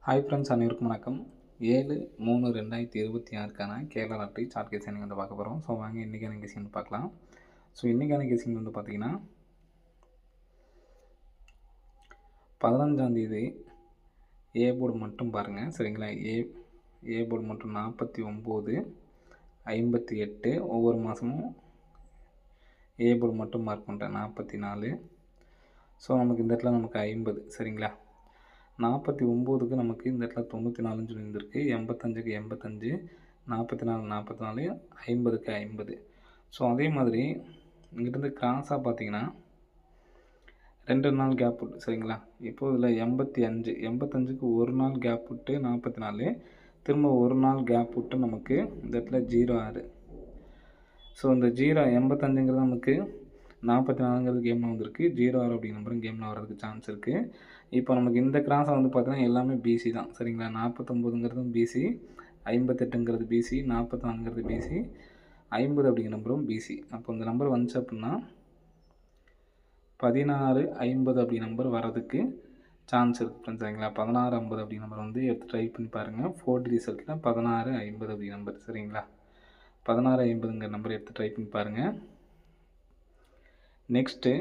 Hi friends, அனைவருக்கும் வணக்கம். 7/3/2026க்கான Kerala lottery chart guessing வந்து பார்க்க போகிறோம். ஸோ வாங்க இன்றைக்கான கெஸிங் பார்க்கலாம். ஸோ இன்றைக்கான கெஸிங் வந்து பார்த்தீங்கன்னா 15ஆம் தேதி ஏ போர்டு மட்டும் பாருங்கள், சரிங்களா? ஏ போர்டு மட்டும் 49/58. ஒவ்வொரு மாதமும் ஏ போர்டு மட்டும் மார்க் பண்ணுறேன் 44. ஸோ நமக்கு இந்த இடத்துல நமக்கு 50, சரிங்களா? 49க்கு நமக்கு இந்த இடத்துல 94 சொல்லியிருந்திருக்கு, 85க்கு 85, 44 44, 50க்கு 50. ஸோ அதே மாதிரி இங்கிட்டிருந்து கிராஸாக பார்த்தீங்கன்னா 2 நாள் கேப் விட்டு, சரிங்களா? இப்போது இதில் 85க்கு ஒரு நாள் கேப் விட்டு 44, திரும்ப ஒரு நாள் கேப் விட்டு நமக்கு இந்த இடத்துல 06. ஸோ இந்த 85ங்கிறது நமக்கு 44ங்கிறது கேமில் வந்திருக்கு, 06 அப்படிங்கிற நம்பரும் கேமில் வர்றதுக்கு சான்ஸ் இருக்குது. இப்போ நமக்கு இந்த கிராஸை வந்து பார்த்தீங்கன்னா எல்லாமே பிசி தான், சரிங்களா? 49ங்கிறதும் பிசி, 58ங்கிறது பிசி, 44ங்கிறது பிசி, 50 அப்படிங்கிற நம்பரும் பிசி. அப்போ இந்த நம்பர் வந்துச்சு அப்படின்னா 16/50 அப்படிங்கிற நம்பர் வர்றதுக்கு சான்ஸ் இருக்குது, சரிங்களா? 16/50 அப்படிங்கிற நம்பர் வந்து எடுத்து ட்ரை பண்ணி பாருங்கள். 4D ரிசல்ட்டில் 16/50 அப்படிங்கிற நம்பர், சரிங்களா? 16/50ங்கிற நம்பர் எடுத்து ட்ரை பண்ணி பாருங்கள். நெக்ஸ்ட்டு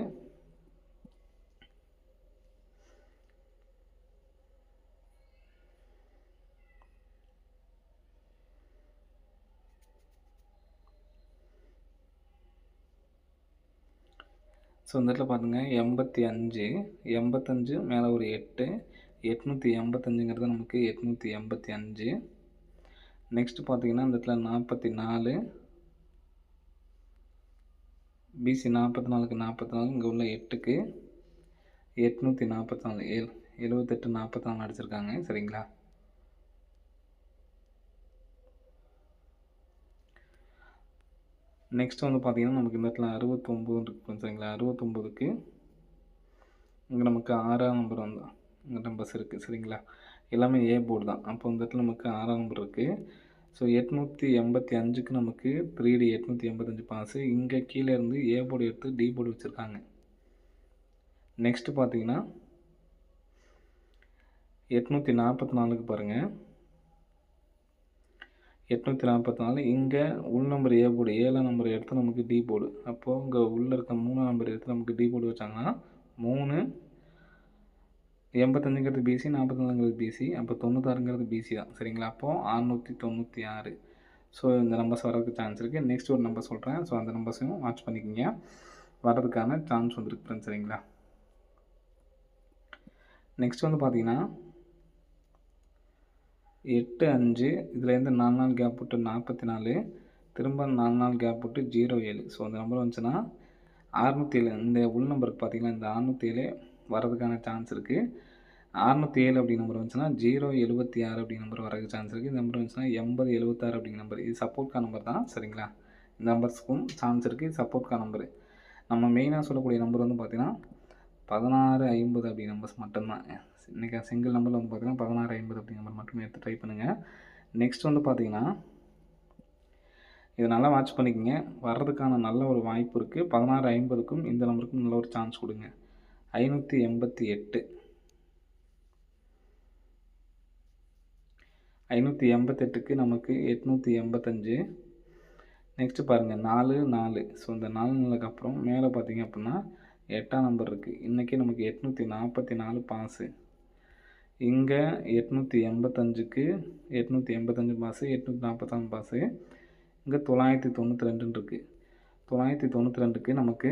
ஸோ இந்த இடத்துல பார்த்துங்க 85 மேலே ஒரு 8, 885ங்கிறது நமக்கு 885. நெக்ஸ்ட்டு பார்த்தீங்கன்னா இந்த இடத்துல 44, பிசி 44க்கு 44, இங்கே உள்ள 8க்கு 844, 78 44 அடிச்சிருக்காங்க, சரிங்களா? நெக்ஸ்ட் வந்து பார்த்தீங்கன்னா நமக்கு இந்த இடத்துல 69 இருக்குது, சரிங்களா? 69க்கு இங்கே நமக்கு 6ஆம் நம்பர் வந்து இங்கே நம்பர்ஸ் இருக்குது, சரிங்களா? எல்லாமே ஏ போர்டு தான். அப்போ இந்த இடத்துல நமக்கு 6ஆம் நம்பர் இருக்குது. ஸோ 885க்கு நமக்கு 3D 885 பாஸு. இங்கே கீழே இருந்து ஏ போர்டு எடுத்து டி போர்டு வச்சுருக்காங்க. நெக்ஸ்ட்டு பார்த்தீங்கன்னா 844க்கு பாருங்கள், 844 இங்கே உள் நம்பர் ஏ போர்டு, 7ஆம் நம்பர் எடுத்து நமக்கு டி போர்டு. அப்போது இங்கே உள்ளே இருக்க 3ஆம் நம்பர் எடுத்து நமக்கு டி போர்டு வச்சாங்கன்னா 3, 85ங்கிறது பிசி, 44ங்கிறது பிசி, அப்போ 96ங்கிறது பிசி தான், சரிங்களா? அப்போது 696. ஸோ இந்த நம்பர்ஸ் வர்றதுக்கு சான்ஸ் இருக்குது. நெக்ஸ்ட் ஒரு நம்பர் சொல்கிறேன், ஸோ அந்த நம்பர்ஸையும் வாட்ச் பண்ணிக்கோங்க. வர்றதுக்கான சான்ஸ் வந்துருக்கு ஃப்ரெண்ட்ஸ், சரிங்களா? நெக்ஸ்ட் வந்து பார்த்தீங்கன்னா 85, இதுலேருந்து 4 நாள் கேப் விட்டு 44, திரும்ப 4 நாள் கேப் விட்டு 07. ஸோ அந்த நம்பர் வந்துச்சுன்னா 607. இந்த உள் நம்பருக்கு பார்த்தீங்கன்னா இந்த 607 வர்றதுக்கான சான்ஸ் இருக்குது. 607 அப்படிங்கிற நம்பர் வந்துச்சுன்னா 076 அப்படிங்கிற நம்பர் வரதுக்கு சான்ஸ் இருக்குது. இந்த நம்பர் வந்துச்சுன்னா 8076 அப்படிங்கிற நம்பர். இது சப்போர்ட்கான நம்பர் தான், சரிங்களா? இந்த நம்பர்ஸ்க்கும் சான்ஸ் இருக்குது, இது சப்போர்ட்கான நம்பரு. நம்ம மெயினாக சொல்லக்கூடிய நம்பர் வந்து பார்த்தீங்கன்னா 16/50 அப்படிங்கிற நம்பர்ஸ் மட்டும்தான். இன்றைக்கி சிங்கிள் நம்பரில் வந்து பார்த்தீங்கன்னா 16/50 அப்படிங்கிற நம்பர் மட்டுமே எடுத்து ட்ரை பண்ணுங்கள். நெக்ஸ்ட் வந்து பார்த்தீங்கன்னா இதை நல்லா வாட்ச் பண்ணிக்கோங்க. வர்றதுக்கான நல்ல ஒரு வாய்ப்பு இருக்குது. 16/50க்கும் இந்த நம்பருக்கும் நல்ல ஒரு சான்ஸ் கொடுங்க. 588, 588க்கு நமக்கு 885. நெக்ஸ்ட்டு பாருங்கள் 4 4. ஸோ இந்த 4 நாளுக்கு அப்புறம் மேலே பார்த்தீங்க அப்படின்னா 8ஆம் நம்பர் இருக்குது. இன்றைக்கி நமக்கு 844 பாஸு. இங்கே 885க்கு 885 பாஸு, 846 பாஸு. இங்கே 992 இருக்குது. 992க்கு நமக்கு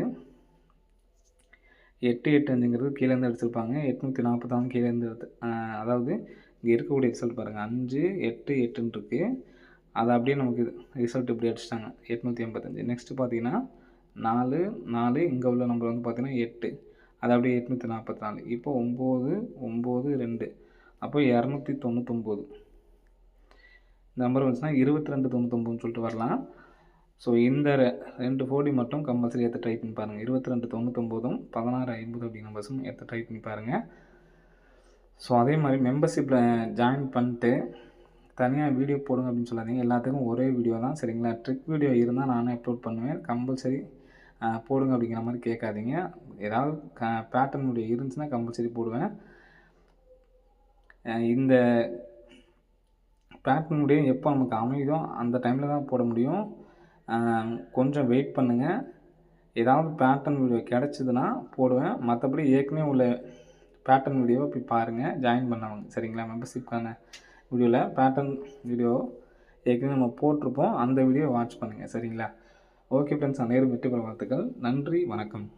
885ங்கிறது கீழேருந்து அடிச்சிருப்பாங்க, 846 கீழேருந்து எடுத்து, அதாவது இங்கே இருக்கக்கூடிய ரிசல்ட் பாருங்கள், 5 8 8ன்னு இருக்குது. அதை அப்படியே நமக்கு ரிசல்ட் இப்படி அடிச்சிட்டாங்க 885. நெக்ஸ்ட்டு பார்த்தீங்கன்னா 4 4, இங்கே உள்ள நம்பர் வந்து பார்த்தீங்கன்னா 8, அது அப்படியே 844. இப்போ 9 9 2, அப்போ 299. இந்த நம்பர் வந்துச்சுன்னா 2299 சொல்லிட்டு வரலாம். ஸோ இந்த 2 4D மட்டும் கம்பல்சரி எடுத்து ட்ரை பண்ணி பாருங்கள். 2299ம் 16/50 அப்படிங்கிற நம்பர்ஸும் எடுத்து ட்ரை பண்ணி பாருங்கள். ஸோ அதே மாதிரி மெம்பர்ஷிப்பில் ஜாயின் பண்ணிட்டு தனியாக வீடியோ போடுங்க அப்படின்னு சொல்லாதீங்க. எல்லாத்துக்கும் ஒரே வீடியோ தான், சரிங்களா? ட்ரிக் வீடியோ இருந்தால் நானே அப்லோட் பண்ணுவேன். கம்பல்சரி போடுங்க அப்படிங்கிற மாதிரி கேட்காதீங்க. ஏதாவது பேட்டர்ன் வீடியோ இருந்துச்சுன்னா கம்பல்சரி போடுவேன். இந்த பேட்டர்ன் வீடியோ எப்போ நமக்கு அமையுதோ அந்த டைமில் தான் போட முடியும். கொஞ்சம் வெயிட் பண்ணுங்கள். ஏதாவது பேட்டர்ன் வீடியோ கிடச்சிதுன்னா போடுவேன். மற்றபடி ஏற்கனவே உள்ள பேட்டர்ன் வீடியோவை போய் பாருங்கள், ஜாயின் பண்ணவங்க. சரிங்களா? மெம்பர்ஷிப்கான வீடியோவில் பேட்டர்ன் வீடியோ ஏற்கனவே நம்ம போட்டிருப்போம். அந்த வீடியோ வாட்ச் பண்ணுங்கள். சரிங்களா? ஓகே ஃப்ரெண்ட்ஸ், அனைவரும் வெற்றி பெற வாழ்த்துக்கள். நன்றி, வணக்கம்.